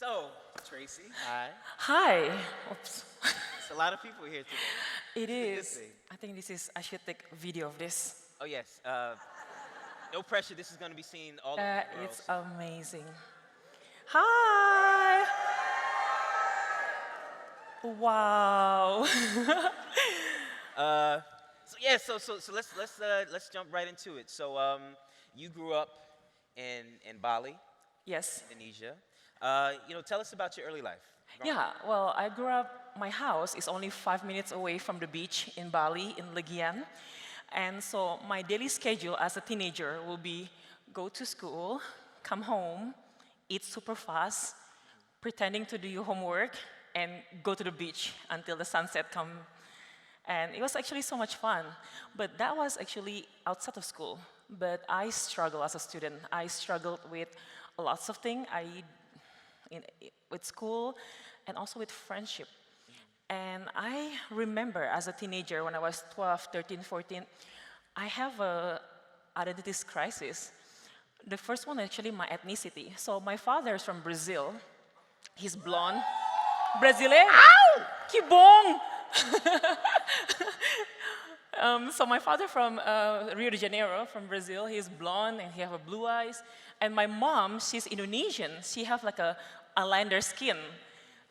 So, Tracy, hi. Hi. Oops. It's a lot of people here today. It It's a good is. thing. I think I should take a video of this. Oh, yes. No pressure. This is going to be seen all over the world. It's amazing. Hi. Wow. So let's jump right into it. So, you grew up in Bali, Yes. Indonesia. Tell us about your early life. Yeah, well, I grew up, my house is only 5 minutes away from the beach in Bali, in Legian. And so my daily schedule as a teenager will be go to school, come home, eat super fast, pretending to do your homework, and go to the beach until the sunset come. And it was actually so much fun. But that was actually outside of school. But I struggled as a student. I struggled with lots of things. With school and also with friendship. And I remember as a teenager when I was 12, 13, 14, I have a identity crisis. The first one actually my ethnicity. So my father is from Brazil. He's blonde. Brasileiro. Ow! Que bom! So my father from Rio de Janeiro, from Brazil, he's blonde and he have blue eyes. And my mom, she's Indonesian. She have like a lighter skin.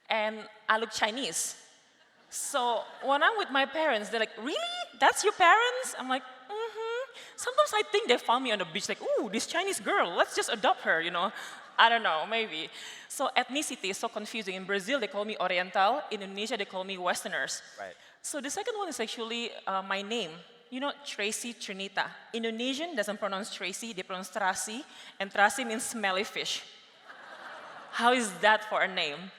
And I look Chinese. So when I'm with my parents, they're like, really? That's your parents? I'm like, mm-hmm. Sometimes I think they found me on the beach like, ooh, this Chinese girl, let's just adopt her, you know. I don't know, maybe. So ethnicity is so confusing. In Brazil, they call me Oriental. In Indonesia, they call me Westerners. Right. So the second one is actually my name. You know, Tracy Trinita. Indonesian doesn't pronounce Tracy, they pronounce Tracy, and Tracy means smelly fish. How is that for a name?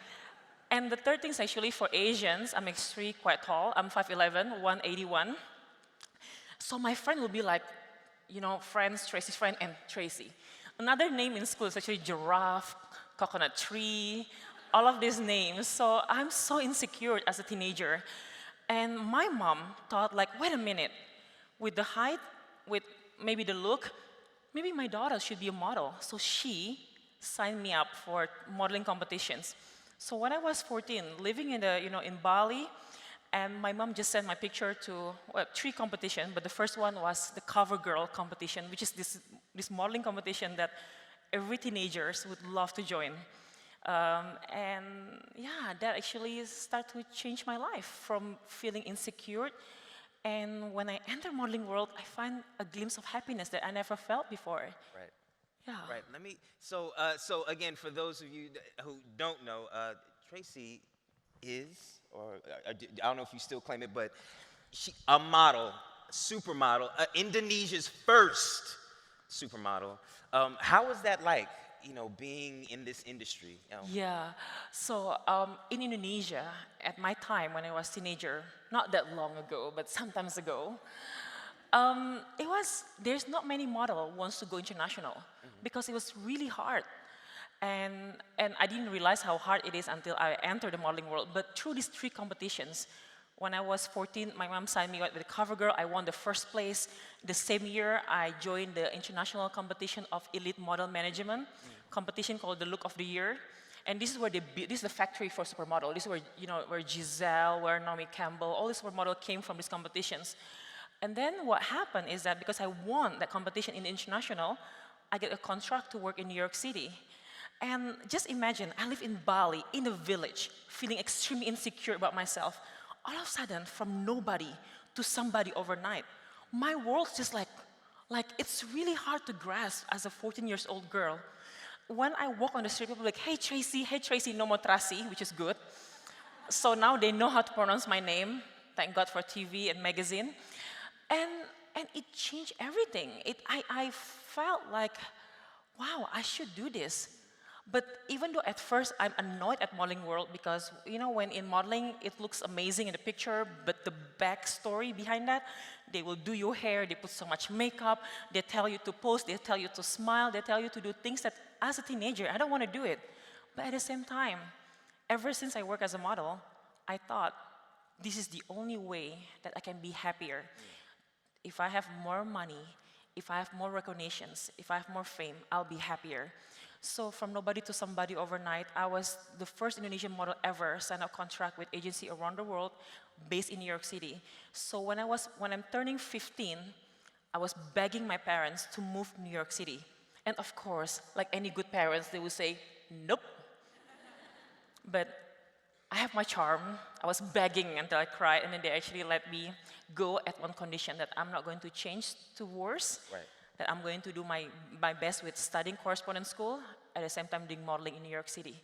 And the third thing is actually for Asians, I'm actually quite tall. I'm 5'11", 181. So my friend will be like, you know, friends, Tracy's friend, and Tracy. Another name in school is actually giraffe, coconut tree, all of these names. So I'm so insecure as a teenager. And my mom thought like, wait a minute, with the height, with maybe the look, maybe my daughter should be a model. So she signed me up for modeling competitions. So when I was 14, living in Bali, and my mom just sent my picture to 3 competitions, but the first one was the Cover Girl competition, which is this modeling competition that every teenagers would love to join. And yeah, that actually started to change my life from feeling insecure. And when I enter modeling world, I find a glimpse of happiness that I never felt before. Right. Yeah. Right. So again, for those of you who don't know, Tracy is, or I don't know if you still claim it, but a model, supermodel, Indonesia's first supermodel. How was that like, being in this industry? Yeah. So in Indonesia, at my time when I was teenager, not that long ago, but sometimes ago, there's not many model wants to go international because it was really hard. And I didn't realize how hard it is until I entered the modeling world. But through these 3 competitions, when I was 14, my mom signed me up with Cover Girl. I won the first place. The same year, I joined the international competition of elite model management, competition called the Look of the Year. And this is where this is the factory for supermodel. This is where, where Giselle, where Naomi Campbell, all these supermodel came from these competitions. And then what happened is that because I won that competition in the international, I get a contract to work in New York City. And just imagine, I live in Bali, in a village, feeling extremely insecure about myself. All of a sudden, from nobody to somebody overnight, my world's just like it's really hard to grasp as a 14-year-old girl. When I walk on the street, people are like, hey Tracy, no more Tracy, which is good. So now they know how to pronounce my name, thank God for TV and magazine. And it changed everything. I felt like, wow, I should do this. But even though at first I'm annoyed at modeling world because, when in modeling, it looks amazing in the picture, but the backstory behind that, they will do your hair, they put so much makeup, they tell you to pose, they tell you to smile, they tell you to do things that as a teenager, I don't want to do it. But at the same time, ever since I work as a model, I thought, this is the only way that I can be happier. If I have more money, if I have more recognitions, if I have more fame, I'll be happier. So from nobody to somebody overnight, I was the first Indonesian model ever sign a contract with agency around the world based in New York City. So when I'm turning 15, I was begging my parents to move to New York City. And of course, like any good parents, they would say, nope. But I have my charm. I was begging until I cried, and then they actually let me go at one condition, that I'm not going to change to worse, Right. that I'm going to do my best with studying correspondence school, at the same time doing modeling in New York City.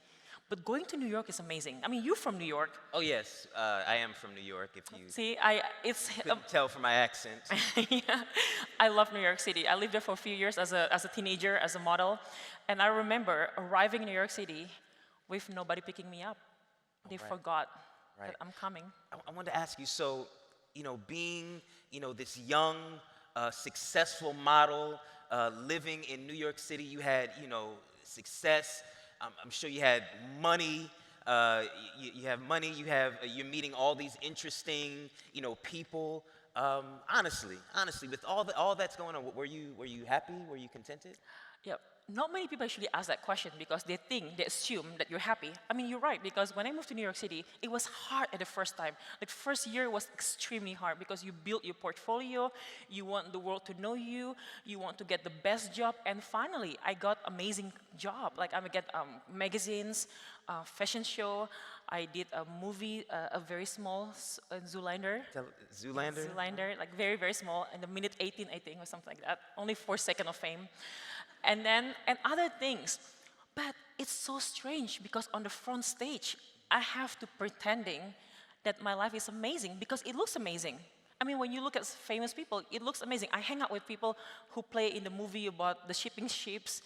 But going to New York is amazing. I mean, you're from New York. Oh yes, I am from New York. If you See, it's couldn't tell from my accent. yeah, I love New York City. I lived there for a few years as a teenager, as a model, and I remember arriving in New York City with nobody picking me up. They right. forgot Right. that I'm coming. I wanted to ask you, so, being, this young, successful model, living in New York City, you had, success. I'm sure you had money. You have money. You're meeting all these interesting, people. Honestly, with all that's going on, were you happy? Were you contented? Yep. Not many people actually ask that question because they assume that you're happy. I mean, you're right, because when I moved to New York City, it was hard at the first time. Like, first year was extremely hard because you build your portfolio, you want the world to know you, you want to get the best job, and finally, I got amazing job. Like, I would get magazines, fashion show, I did a movie, a very small Zoolander. Zoolander? Zoolander, like very, very small, in the minute 18, I think, or something like that. Only 4 seconds of fame. And other things. But it's so strange because on the front stage, I have to pretending that my life is amazing because it looks amazing. I mean, when you look at famous people, it looks amazing. I hang out with people who play in the movie about the shipping ships.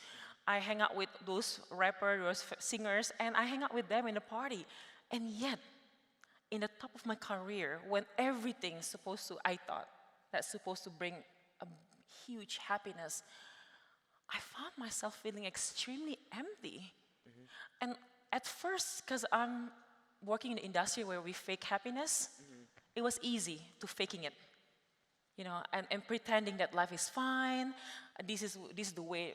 I hang out with those rappers, those singers, and I hang out with them in the party. And yet, in the top of my career, when everything's supposed to, I thought, that's supposed to bring a huge happiness, I found myself feeling extremely empty. And at first, because I'm working in the industry where we fake happiness, it was easy to faking it, and pretending that life is fine. This is the way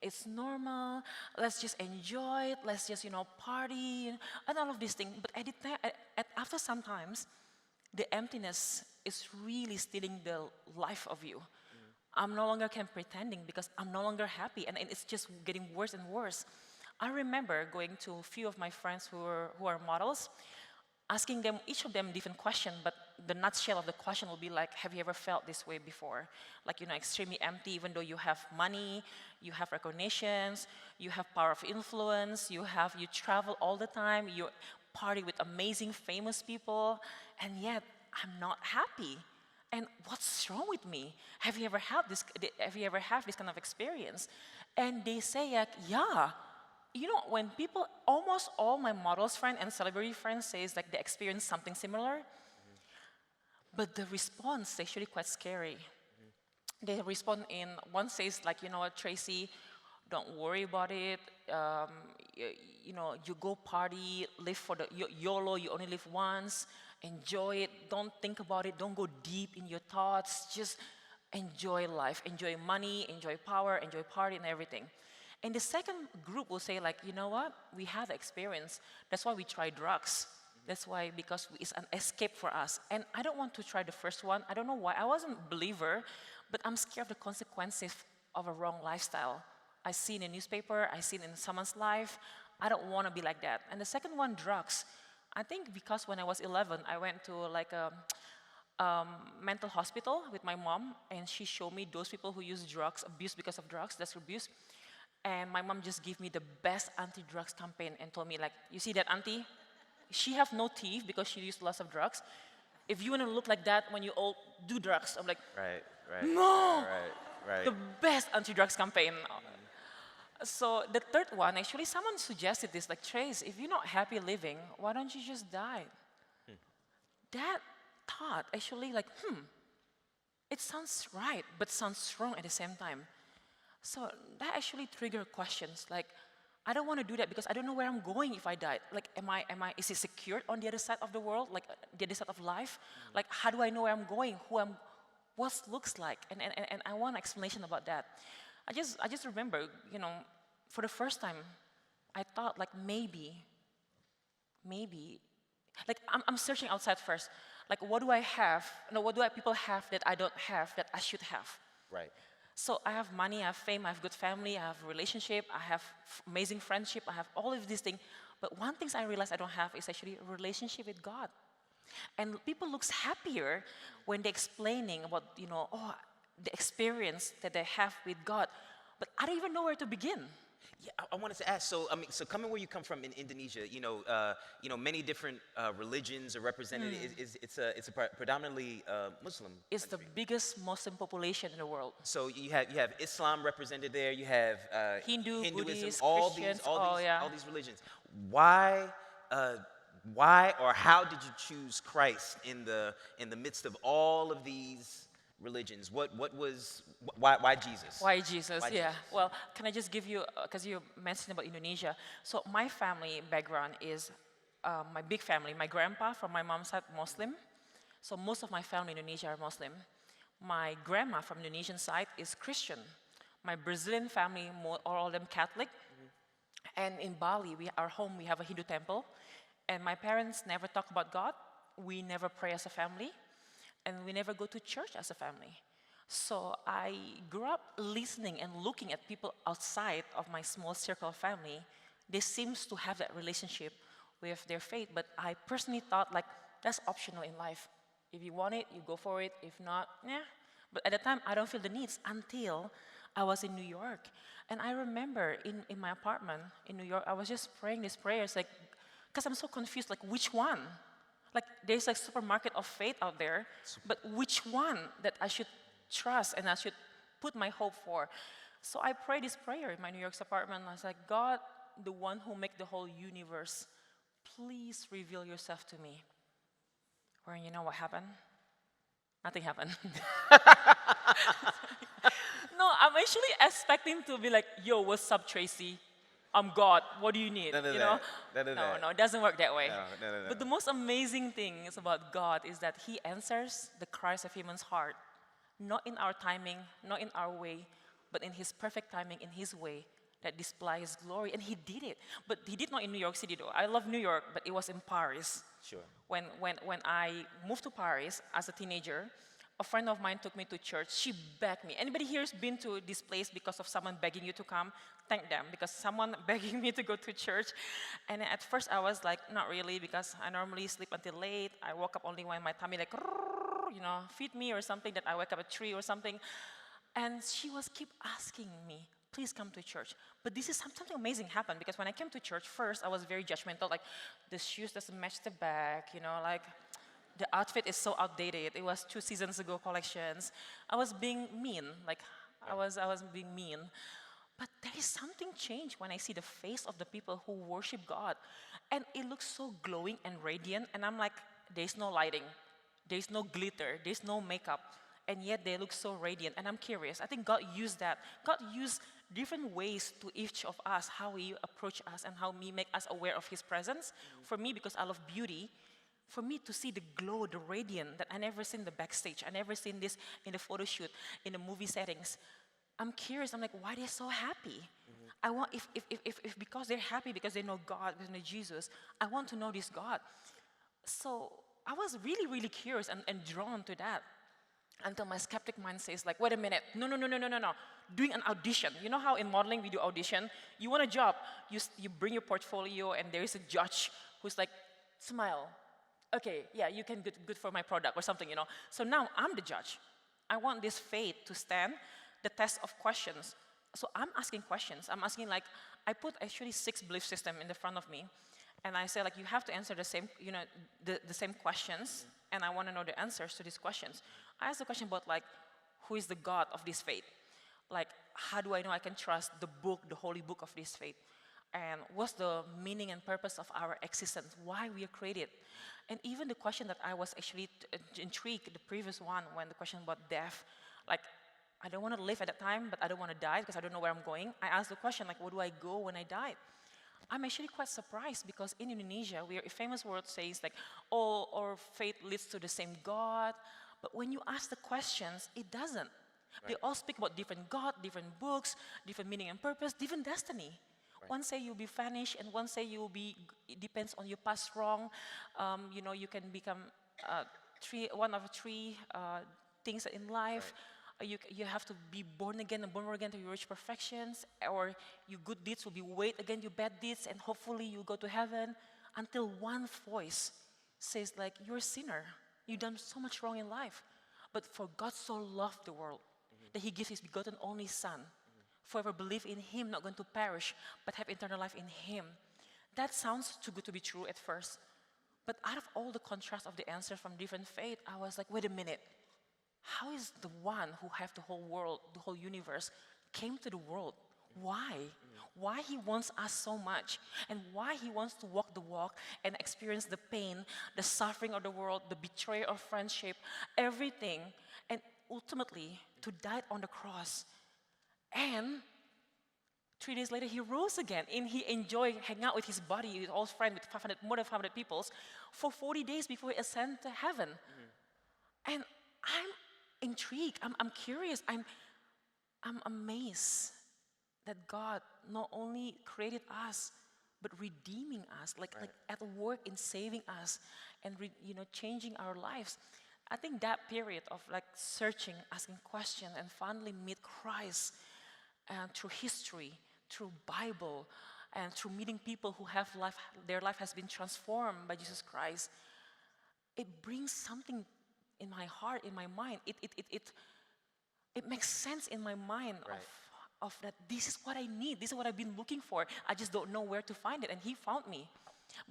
it's normal. Let's just enjoy it. Let's just party and all of these things. But after some times, the emptiness is really stealing the life of you. I'm no longer pretending because I'm no longer happy, and it's just getting worse and worse. I remember going to a few of my friends who are models, asking them, each of them different question, but the nutshell of the question will be like, have you ever felt this way before? Like, extremely empty, even though you have money, you have recognitions, you have power of influence, you travel all the time, you party with amazing, famous people, and yet I'm not happy. And what's wrong with me? Have you ever had this kind of experience? And they say, like, yeah. When people, almost all my models friends and celebrity friends says like they experience something similar, but the response is actually quite scary. They respond one says like, what, Tracy, don't worry about it. You go party, live for the YOLO, you only live once. Enjoy it, don't think about it, don't go deep in your thoughts, just enjoy life, enjoy money, enjoy power, enjoy party and everything. And the second group will say like, you know what, we had experience, that's why we try drugs. That's why, because it's an escape for us. And I don't want to try the first one, I don't know why, I wasn't a believer, but I'm scared of the consequences of a wrong lifestyle. I see in a newspaper, I see it in someone's life, I don't want to be like that. And the second one, drugs. I think because when I was 11, I went to like a mental hospital with my mom, and she showed me those people who use drugs, abuse because of drugs, that's abuse. And my mom just gave me the best anti-drugs campaign and told me like, you see that auntie? She have no teeth because she used lots of drugs. If you want to look like that when you all do drugs, I'm like, Right. no, Right. the best anti-drugs campaign. So the third one, actually someone suggested this, like, Trace, if you're not happy living, why don't you just die? That thought actually like, it sounds right, but sounds wrong at the same time. So that actually triggered questions like, I don't want to do that because I don't know where I'm going if I die. Like, is it secured on the other side of the world, like the other side of life? Like, how do I know where I'm going, what looks like? And I want an explanation about that. I just remember, for the first time, I thought like maybe, like I'm searching outside first. Like what do I have? No, what do people have that I don't have that I should have? Right. So I have money, I have fame, I have good family, I have relationship, I have amazing friendship, I have all of these things. But one thing I realized I don't have is actually a relationship with God. And people looks happier when they're explaining about, the experience that they have with God. But I don't even know where to begin. Yeah, I wanted to ask. So, I mean, so coming where you come from in Indonesia, many different religions are represented. It's a predominantly Muslim It's the country. biggest Muslim population in the world. So you have Islam represented there. You have Hindu, Hinduism, Buddhist, all Christians, all these religions. Why? Why or how did you choose Christ in the midst of all of these religions? Why Jesus? Why Jesus? Why Yeah. Jesus? Well, can I just give you, because you mentioned about Indonesia. So my family background is my big family. My grandpa from my mom's side Muslim. So most of my family in Indonesia are Muslim. My grandma from Indonesian side is Christian. My Brazilian family, all of them Catholic. And in Bali, our home, we have a Hindu temple. And my parents never talk about God. We never pray as a family. And we never go to church as a family. So I grew up listening and looking at people outside of my small circle of family. They seems to have that relationship with their faith. But I personally thought like, that's optional in life. If you want it, you go for it. If not, yeah. But at the time, I don't feel the needs until I was in New York. And I remember in my apartment in New York, I was just praying these prayers, like, because I'm so confused, like, which one? Like, there's like supermarket of faith out there, but which one that I should trust and I should put my hope for? So I prayed this prayer in my New York's apartment. I was like, God, the one who make the whole universe, please reveal yourself to me. Or you know what happened? Nothing happened. No, I'm actually expecting to be like, yo, what's up, Tracy? I'm God. What do you need? None of you that. know? None of that. No, it doesn't work that way. No. But the most amazing thing is about God is that He answers the cries of human's heart, not in our timing, not in our way, but in His perfect timing, in His way that displays glory. And He did it. But He did not in New York City, though. I love New York, but it was in Paris. Sure. When I moved to Paris as a teenager, a friend of mine took me to church. She begged me. Anybody here has been to this place because of someone begging you to come? Thank them, because someone begging me to go to church. And at first I was like, not really, because I normally sleep until late. I woke up only when my tummy like, feed me or something, that I wake up at 3 or something. And she was keep asking me, please come to church. But this is something amazing happened, because when I came to church, first I was very judgmental, like the shoes doesn't match the back, like the outfit is so outdated. It was 2 seasons ago collections. I was being mean, like I was being mean. But there is something changed when I see the face of the people who worship God. And it looks so glowing and radiant, and I'm like, there's no lighting, there's no glitter, there's no makeup, and yet they look so radiant. And I'm curious, I think God used that. God used different ways to each of us, how He approach us and how He make us aware of His presence. For me, because I love beauty, for me to see the glow, the radiant that I never seen the backstage, I never seen this in the photo shoot, in the movie settings. I'm curious, I'm like, why they're so happy? I want, if because they're happy, because they know God, because they know Jesus, I want to know this God. So I was really, really curious and drawn to that. Until my skeptic mind says like, wait a minute, no. Doing an audition. You know how in modeling we do audition? You want a job, you bring your portfolio and there is a judge who's like, smile. Okay, yeah, you can good for my product or something, So now I'm the judge. I want this faith to stand the test of questions. So I'm asking questions. I'm asking like, I put actually 6 belief systems in the front of me. And I say like, you have to answer the same, the same questions. And I want to know the answers to these questions. I asked the question about like, who is the God of this faith? Like, how do I know I can trust the book, the holy book of this faith? And what's the meaning and purpose of our existence? Why we are created? And even the question that I was actually intrigued, the previous one, when the question about death, like, I don't want to live at that time, but I don't want to die because I don't know where I'm going. I asked the question, like, where do I go when I die? I'm actually quite surprised because in Indonesia, a famous word says like, oh, our faith leads to the same God. But when you ask the questions, it doesn't. They all speak about different God, different books, different meaning and purpose, different destiny. One say you'll be vanished, and one say you'll be. It depends on your past wrong. You can become one of three things in life. You have to be born again and born again to reach perfections, or your good deeds will be weighed against your bad deeds, and hopefully you'll go to heaven. Until one voice says like, you're a sinner. You've done so much wrong in life. But for God so loved the world that he gives his begotten only son. Whoever believe in him, not going to perish, but have eternal life in him. That sounds too good to be true at first. But out of all the contrast of the answers from different faiths, I was like, wait a minute. How is the one who have the whole world, the whole universe, came to the world? Why? Why he wants us so much? And why he wants to walk the walk and experience the pain, the suffering of the world, the betrayal of friendship, everything, and ultimately to die on the cross. And 3 days later, he rose again, and he enjoyed hanging out with his body, with all his friends, with more than 500 people, for 40 days before he ascended to heaven. And I'm intrigued. I'm curious. I'm amazed that God not only created us, but redeeming us, like at work in saving us and changing our lives. I think that period of like searching, asking questions, and finally meet Christ through history, through Bible, and through meeting people who have their life has been transformed by Jesus Christ. It brings something in my heart, in my mind. It makes sense in my mind of that this is what I need. This is what I've been looking for. I just don't know where to find it, and he found me.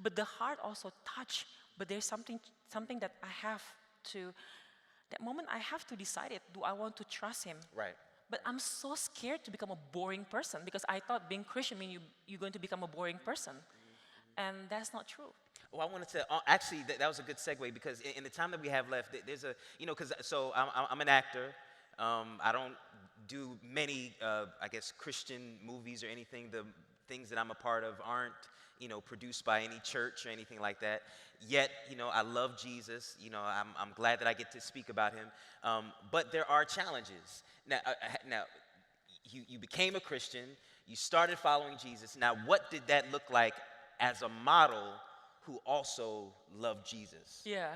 But the heart also touched. But there's something that I have to, that moment I have to decide it. Do I want to trust him? Right. But I'm so scared to become a boring person because I thought being Christian means you're going to become a boring person. And that's not true. Well, I wanted to, actually, that was a good segue because in the time that we have left, there's a, because, so I'm an actor. I don't do many, I guess, Christian movies or anything. The things that I'm a part of aren't, produced by any church or anything like that. Yet, I love Jesus. I'm glad that I get to speak about him. But there are challenges. Now, you became a Christian. You started following Jesus. Now, what did that look like as a model who also loved Jesus? Yeah.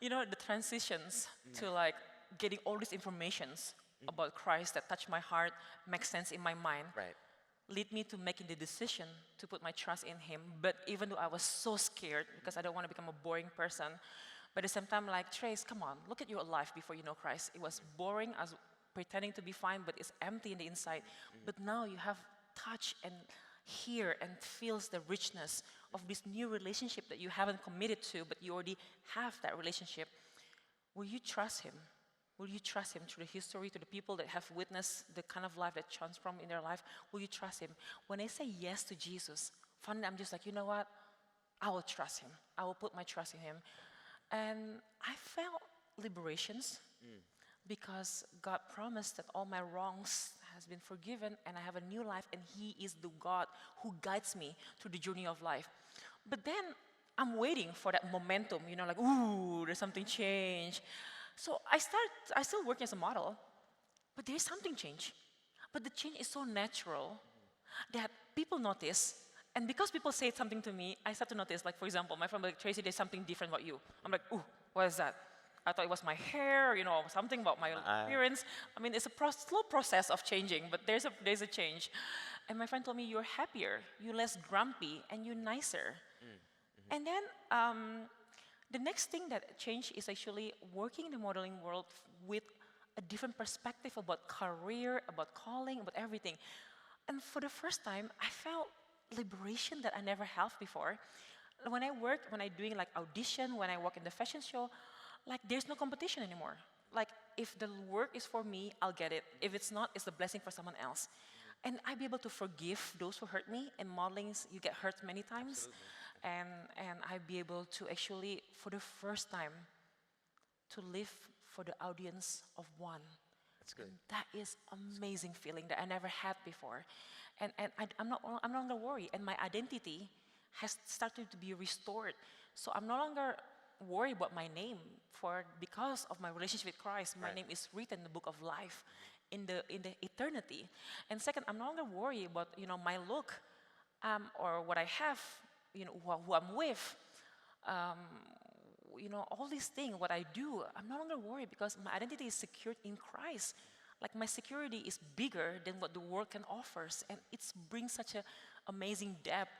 The transitions to like getting all these informations about Christ that touch my heart, make sense in my mind, lead me to making the decision to put my trust in him. But even though I was so scared because I don't want to become a boring person, but at the same time, like, Trace, come on, look at your life before you know Christ. It was boring, as pretending to be fine, but it's empty in the inside. But now you have touch and hear and feels the richness of this new relationship that you haven't committed to, but you already have that relationship. Will you trust him? Will you trust him through the history, to the people that have witnessed the kind of life that transformed in their life? Will you trust him? When I say yes to Jesus, finally I'm just like, you know what? I will trust him. I will put my trust in him. And I felt liberations because God promised that all my wrongs has been forgiven and I have a new life, and he is the God who guides me through the journey of life. But then I'm waiting for that momentum, like, ooh, there's something changed. So I still working as a model, but there's something changed. But the change is so natural that people notice. And because people say something to me, I start to notice. Like, for example, my friend like, Tracy, there's something different about you. I'm like, ooh, what is that? I thought it was my hair, something about my appearance. I mean, it's a slow process of changing, but there's a change. And my friend told me, you're happier, you're less grumpy, and you're nicer. And then the next thing that changed is actually working in the modeling world with a different perspective about career, about calling, about everything. And for the first time, I felt liberation that I never had before. When I doing like audition, when I work in the fashion show, like there's no competition anymore. Like if the work is for me, I'll get it. If it's not, it's a blessing for someone else. And I'll be able to forgive those who hurt me. In modeling, you get hurt many times. And I'll be able to actually, for the first time, to live for the audience of one. That's good. And that is amazing feeling that I never had before. And I'm no longer worried. And my identity has started to be restored. So I'm no longer worried about my name, because of my relationship with Christ. My name is written in the book of life. in the eternity. And second, I'm no longer worried about my look or what I have, who I'm with. Um, all these things, what I do, I'm no longer worried because my identity is secured in Christ. Like my security is bigger than what the world can offer, and it brings such an amazing depth.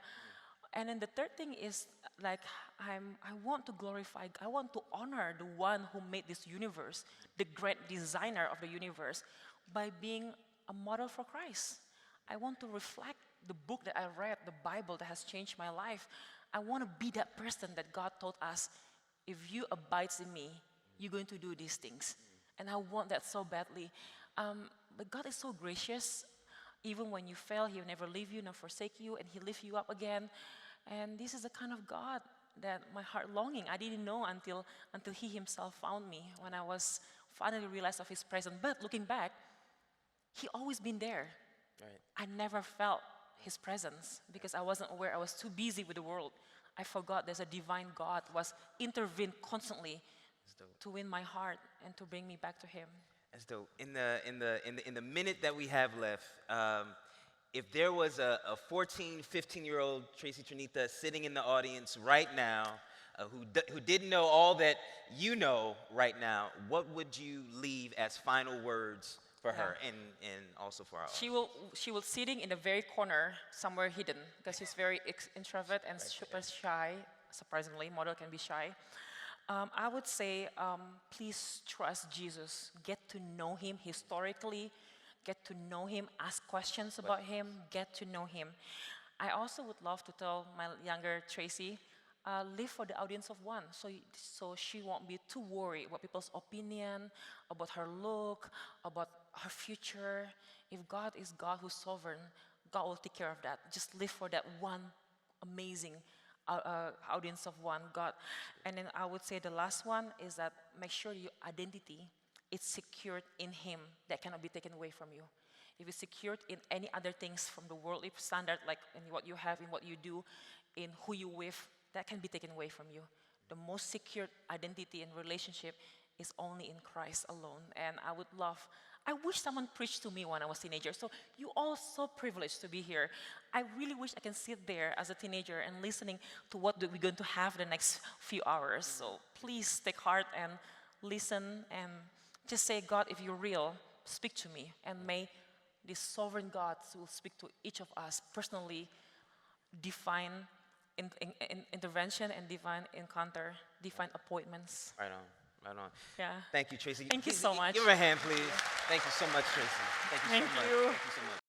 And then the third thing is like I want to glorify, I want to honor the one who made this universe, the great designer of the universe, by being a model for Christ. I want to reflect the book that I read, the Bible that has changed my life. I want to be that person that God told us, if you abide in me, you're going to do these things. And I want that so badly. But God is so gracious. Even when you fail, He will never leave you nor forsake you, and He lift you up again. And this is the kind of God that my heart longing. I didn't know until He Himself found me when I was finally realized of His presence. But looking back, He always been there. Right. I never felt His presence because I wasn't aware. I was too busy with the world. I forgot there's a divine God who was intervened constantly to win my heart and to bring me back to Him. That's dope. In the minute that we have left, if there was a 14, 15-year-old Tracy Trinita sitting in the audience right now who didn't know all that you know right now, what would you leave as final words for her and also for our audience? She will sitting in the very corner, somewhere hidden, because she's very introvert and super shy. Surprisingly, model can be shy. I would say, please trust Jesus. Get to know Him historically. Get to know Him. Ask questions about Him. Get to know Him. I also would love to tell my younger Tracy, live for the audience of one, so she won't be too worried about people's opinion, about her look, about her future. If God is God who's sovereign, God will take care of that. Just live for that one amazing audience of one, God. And then I would say the last one is that make sure your identity is secured in Him, that cannot be taken away from you. If it's secured in any other things from the worldly standard, like in what you have, in what you do, in who you with, that can be taken away from you. The most secure identity and relationship is only in Christ alone. And I wish someone preached to me when I was a teenager. So you all so privileged to be here. I really wish I can sit there as a teenager and listening to what we're going to have the next few hours. So please take heart and listen and just say, God, if you're real, speak to me. And may this sovereign God who will speak to each of us personally define intervention and divine encounter, divine appointments. Right on. Right on. Yeah. Thank you, Tracy. Thank you so much. Give her a hand, please. Thank you so much, Tracy. Thank you so much. Thank you. Thank you so much.